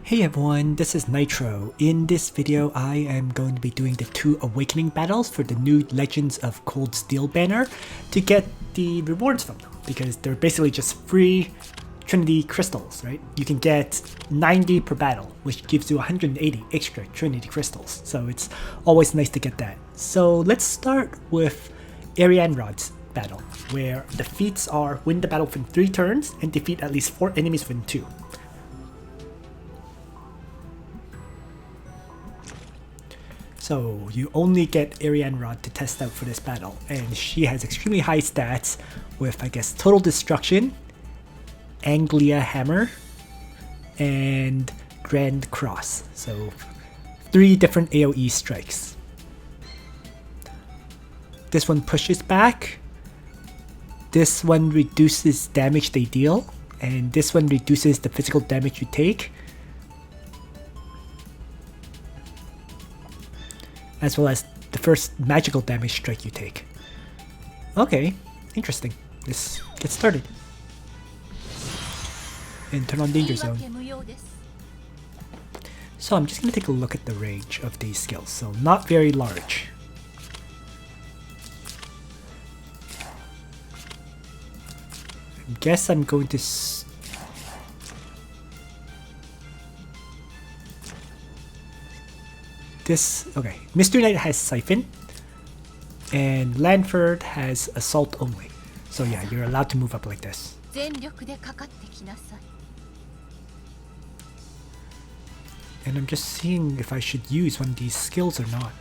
Hey everyone, this is Nitro. In this video, I am going to be doing the 2 awakening battles for the new Legends of Cold Steel banner to get the rewards from them, because they're basically just free Trinity crystals, right? You can get 90 per battle, which gives you 180 extra Trinity crystals, so it's always nice to get that. So let's start with Arianrhod's battle, where the feats are win the battle within 3 turns and defeat at least 4 enemies within 2. So you only get Arianrhod to test out for this battle, and she has extremely high stats with, I guess, Total Destruction, Anglia Hammer, and Grand Cross. So 3 different AoE strikes. This one pushes back, this one reduces damage they deal, and this one reduces the physical damage you take, as well as the first magical damage strike you take. Okay, interesting. Let's get started. And turn on Danger Zone. So I'm just going to take a look at the range of these skills. So not very large. I guess I'm going to okay, Mystery Knight has Siphon, and Langrisser has Assault only. So yeah, you're allowed to move up like this. And I'm just seeing if I should use one of these skills or not.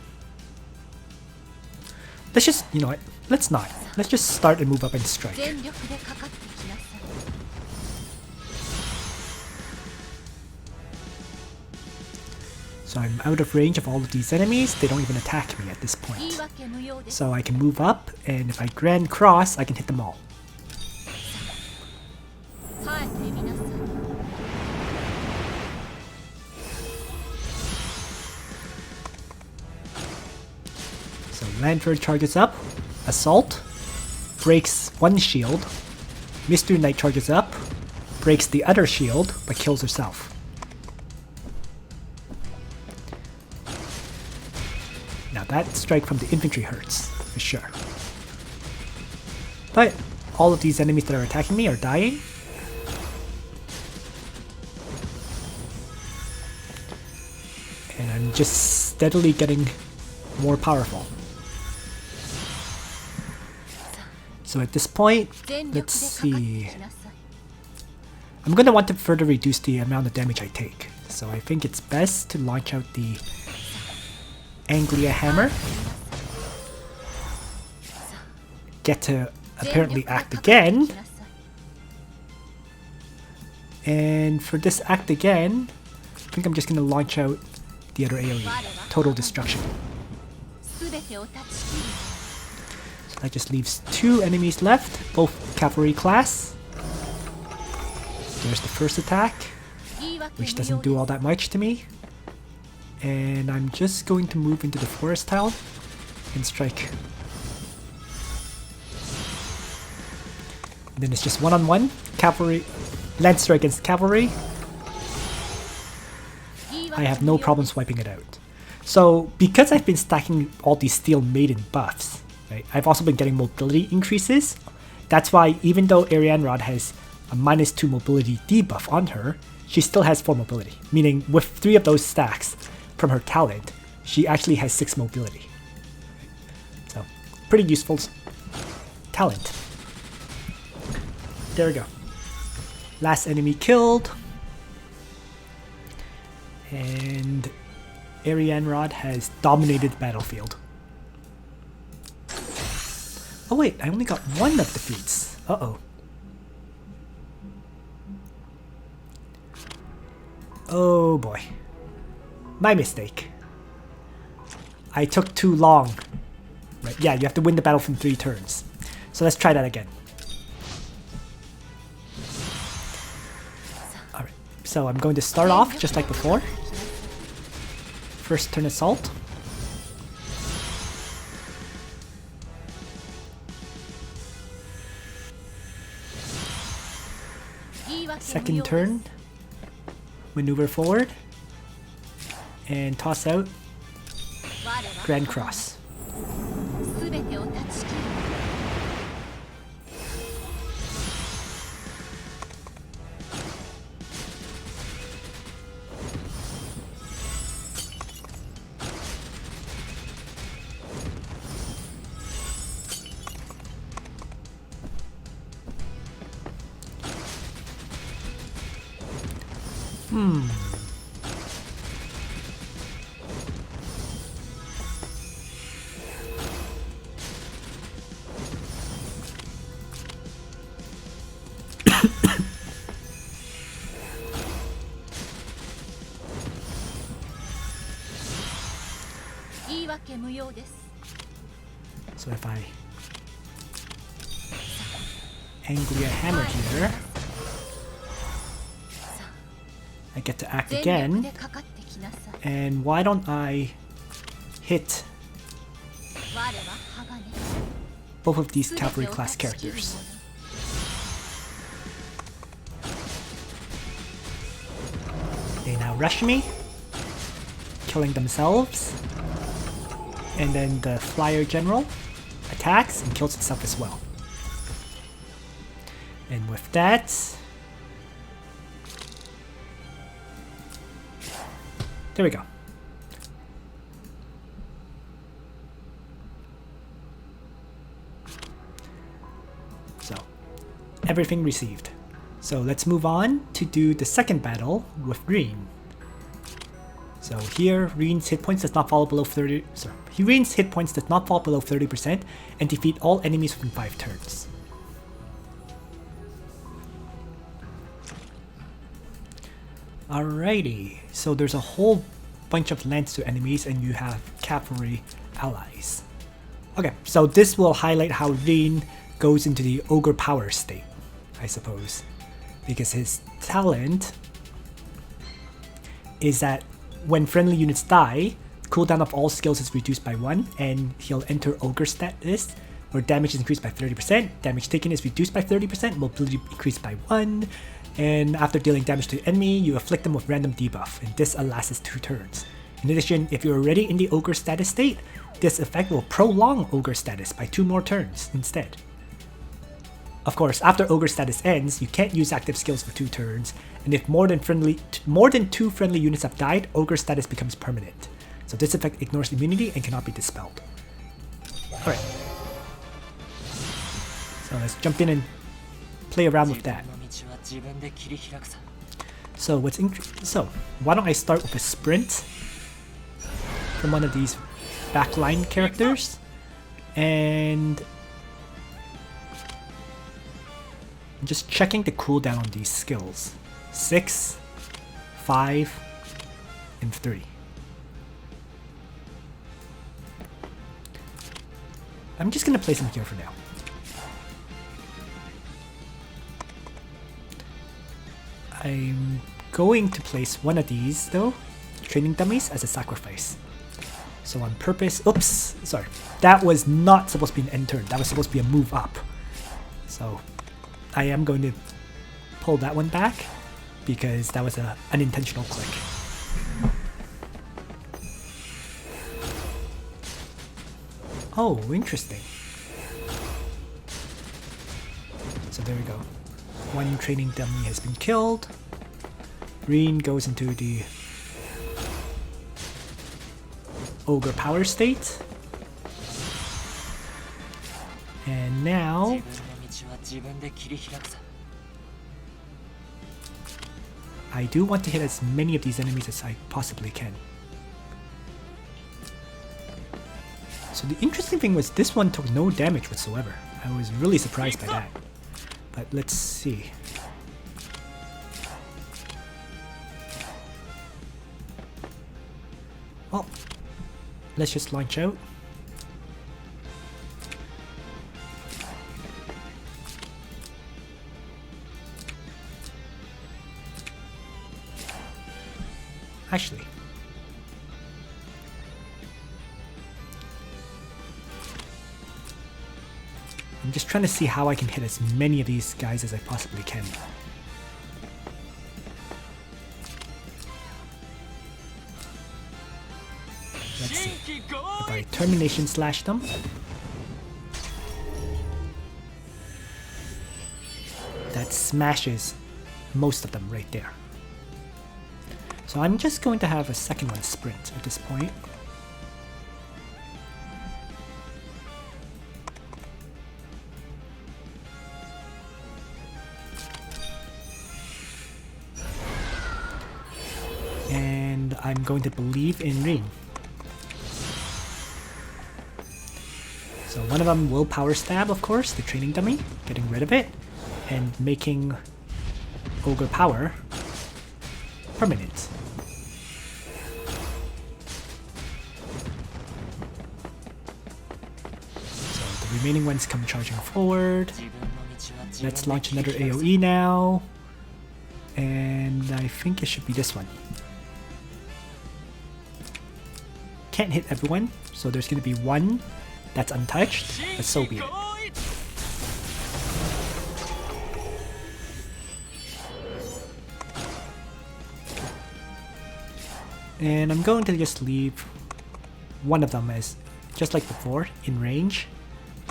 Let's just, you know what, let's not. Let's just start and move up and strike. So I'm out of range of all of these enemies. They don't even attack me at this point. So I can move up, and if I Grand Cross, I can hit them all. So Langrisser charges up, Assault, breaks one shield. Mystery Knight charges up, breaks the other shield, but kills herself. Now that strike from the infantry hurts, for sure. But all of these enemies that are attacking me are dying. And I'm just steadily getting more powerful. So at this point, let's see. I'm going to want to further reduce the amount of damage I take. So I think it's best to launch out the Anglia Hammer. Get to apparently act again. And for this act again, I think I'm just going to launch out the other AoE, Total Destruction. So that just leaves 2 enemies left, both cavalry class. There's the first attack, which doesn't do all that much to me. And I'm just going to move into the forest tile and strike. And then it's just one-on-one, cavalry, Lancer against cavalry. I have no problems wiping it out. So because I've been stacking all these Steel Maiden buffs, right, I've also been getting mobility increases. That's why even though Arianrhod has a -2 mobility debuff on her, she still has 4 mobility. Meaning with 3 of those stacks from her talent, she actually has 6 mobility. So, pretty useful talent. There we go. Last enemy killed. And Arianrhod has dominated the battlefield. Oh wait, I only got 1 of the feats. Uh-oh. Oh boy. My mistake. I took too long. Right, yeah, you have to win the battle from 3 turns. So let's try that again. Alright, so I'm going to start off just like before. First turn assault. Second turn, maneuver forward, and toss out Grand Cross. So if I Anglia Hammer here, I get to act again. And why don't I hit both of these cavalry class characters? They now rush me, killing themselves. And then the flyer general attacks and kills itself as well. And with that, there we go. So, everything received. So let's move on to do the second battle with Rean. So here, Rean's hit points does not fall below 30. Sorry, Rean's hit points does not fall below 30% and defeat all enemies within 5 turns. Alrighty, so there's a whole bunch of Lancer enemies and you have cavalry allies. Okay, so this will highlight how Rean goes into the ogre power state, I suppose, because his talent is that when friendly units die, cooldown of all skills is reduced by 1, and he'll enter ogre status, where damage is increased by 30%, damage taken is reduced by 30%, mobility increased by 1, and after dealing damage to the enemy, you afflict them with random debuff, and this lasts 2 turns. In addition, if you're already in the ogre status state, this effect will prolong ogre status by 2 more turns instead. Of course, after ogre status ends, you can't use active skills for 2 turns, and if more than 2 friendly units have died, ogre status becomes permanent. So this effect ignores immunity and cannot be dispelled. Alright. So let's jump in and play around with that. So why don't I start with a sprint from one of these backline characters, and I'm just checking the cooldown on these skills. 6, 5, and 3. I'm just gonna place them here for now. I'm going to place one of these, though, training dummies, as a sacrifice. So on purpose, oops, sorry. That was not supposed to be an end turn. That was supposed to be a move up. So I am going to pull that one back because that was an unintentional click. Oh, interesting. So there we go. One training dummy has been killed. Rean goes into the ogre power state. And now I do want to hit as many of these enemies as I possibly can. So the interesting thing was this one took no damage whatsoever. I was really surprised by that. But let's see. Well, let's just launch out. Actually, I'm just trying to see how I can hit as many of these guys as I possibly can. my termination slash them. That smashes most of them right there. So I'm just going to have a second one sprint at this point. And I'm going to believe in Rean. So one of them will power stab, of course, the training dummy, getting rid of it, and making Ogre Power permanent. So the remaining ones come charging forward. Let's launch another AoE now. And I think it should be this one. Can't hit everyone, so there's going to be one that's untouched, but so be it. And I'm going to just leave one of them as, just like before, in range,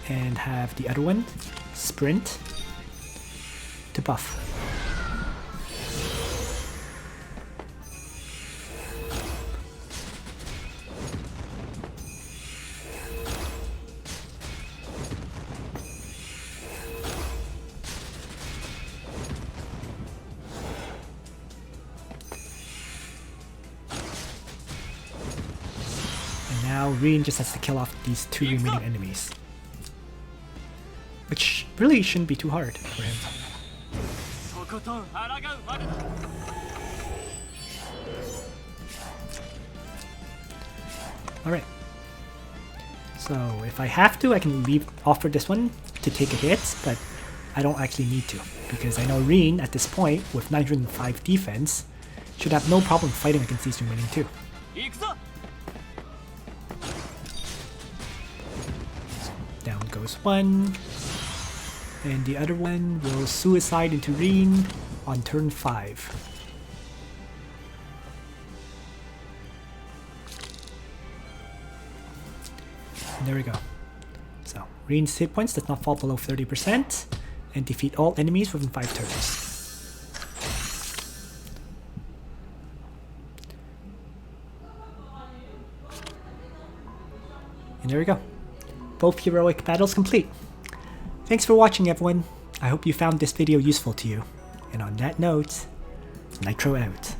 and have the other one sprint to buff. Now Rean just has to kill off these two remaining enemies, which really shouldn't be too hard for him. Alright, so if I have to, I can offer this one to take a hit, but I don't actually need to, because I know Rean at this point with 905 defense should have no problem fighting against these remaining two. Down goes one, and the other one will suicide into Rean on turn 5. And there we go. So Rean's hit points does not fall below 30% and defeat all enemies within 5 turns. And there we go. Both heroic battles complete. Thanks for watching, everyone. I hope you found this video useful to you. And on that note, Nitro out.